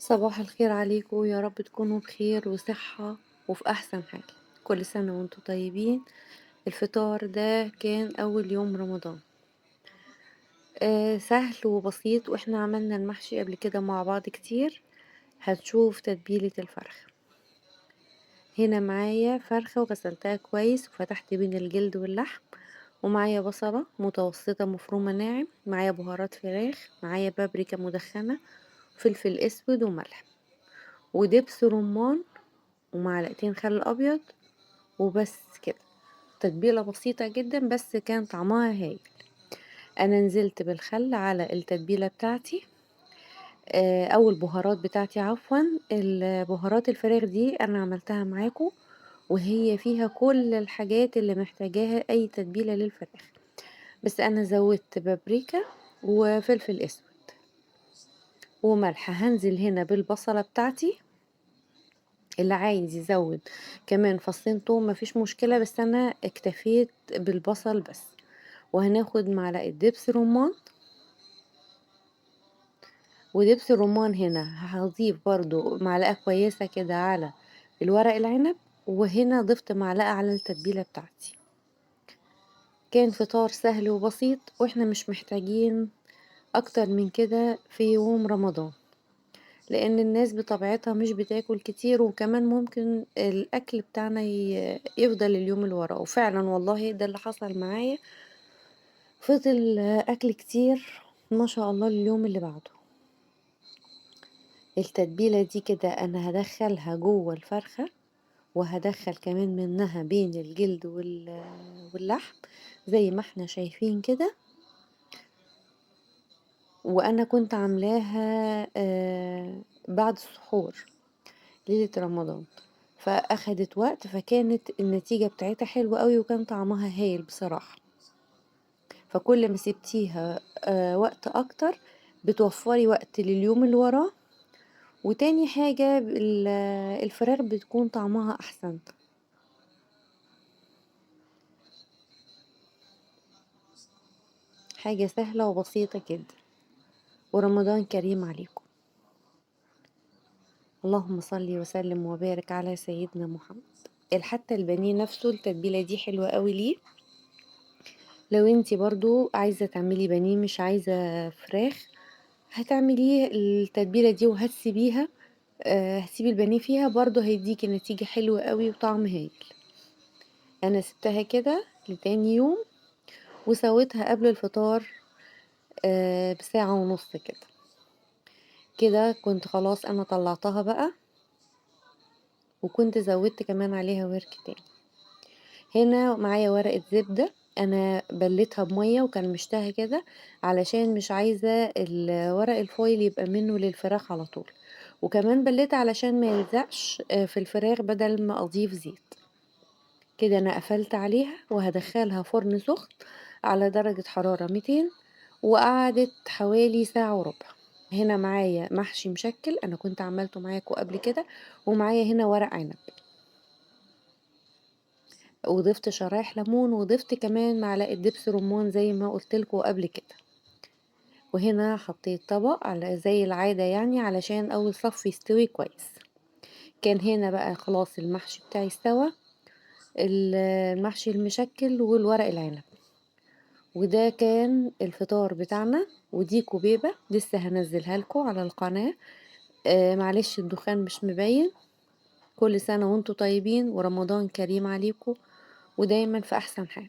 صباح الخير عليكم، يا رب تكونوا بخير وصحة وفي أحسن حال. كل سنة وانتم طيبين. الفطار ده كان أول يوم رمضان. سهل وبسيط، واحنا عملنا المحشي قبل كده مع بعض كتير. هنشوف تتبيلة الفرخ. هنا معايا فرخة وغسلتها كويس وفتحت بين الجلد واللحم، ومعايا بصلة متوسطة مفرومة ناعم، معايا بهارات فراخ، معايا بابريكا مدخنة، فلفل اسود وملح ودبس رمان ومعلقتين خل ابيض، وبس كده. تتبيلة بسيطة جدا بس كان طعمها هايل. انا نزلت بالخل على التتبيلة بتاعتي، او البهارات بتاعتي عفوا. البهارات الفراخ دي انا عملتها معاكم، وهي فيها كل الحاجات اللي محتاجاها اي تتبيلة للفراخ، بس انا زودت بابريكا وفلفل اسود وملح. هنزل هنا بالبصلة بتاعتي، اللي عايز يزود كمان فصين توم مفيش مشكلة، بس انا اكتفيت بالبصل بس. وهناخد معلقة دبس رمان، ودبس الرمان هنا هضيف برضو معلقة كويسة كده على الورق العنب، وهنا ضفت معلقة على التتبيلة بتاعتي. كان فطار سهل وبسيط، واحنا مش محتاجين اكتر من كده في يوم رمضان، لان الناس بطبيعتها مش بتاكل كتير، وكمان ممكن الاكل بتاعنا يفضل اليوم اللي وراه. وفعلا والله ده اللي حصل معايا، فضل اكل كتير ما شاء الله اليوم اللي بعده. التتبيلة دي كده انا هدخلها جوه الفرخة، وهدخل كمان منها بين الجلد واللحم زي ما احنا شايفين كده. وانا كنت عاملاها بعد السحور ليلة رمضان، فاخدت وقت، فكانت النتيجة بتاعتها حلوة قوي، وكان طعمها هايل بصراحة. فكل ما سبتيها وقت اكتر بتوفري وقت لليوم اللي وراه. وتاني حاجة الفراخ بتكون طعمها احسن. حاجة سهلة وبسيطة جدا. ورمضان كريم عليكم. اللهم صل وسلم وبارك على سيدنا محمد. حتى البانيه نفسه التتبيلة دي حلوة قوي ليه. لو انتي برضو عايزة تعملي بانيه مش عايزة فراخ، هتعمليه التتبيلة دي وهتسيبيها. هتسيبي البانيه فيها برضو هيديكي نتيجة حلوة قوي وطعم هايل. انا سبتها كده لتاني يوم، وسويتها قبل الفطار بساعة ونص كده. كده كنت خلاص انا طلعتها بقى، وكنت زودت كمان عليها ورك تاني. هنا معايا ورقة زبدة، انا بليتها بمية وكان مشتها كده، علشان مش عايزة الورق الفويل يبقى منه للفراخ على طول. وكمان بليتها علشان ما يلزقش في الفراخ بدل ما اضيف زيت. كده انا قفلت عليها وهدخلها فرن سخن على درجة حرارة 200، وقعدت حوالي ساعة وربع. هنا معايا محشي مشكل انا كنت عملته معاكم قبل كده، ومعايا هنا ورق عنب، وضفت شرايح ليمون، وضفت كمان معلقة دبس رمان زي ما قلتلكوا قبل كده. وهنا حطيت طبق على زي العادة يعني علشان اول صف يستوي كويس. كان هنا بقى خلاص المحشي بتاعي استوى، المحشي المشكل والورق العنب. وده كان الفطار بتاعنا. ودي كوبيبة لسه هنزلها لكم على القناة. معلش الدخان مش مبين. كل سنة وانتم طيبين ورمضان كريم عليكم، ودايما في احسن حال.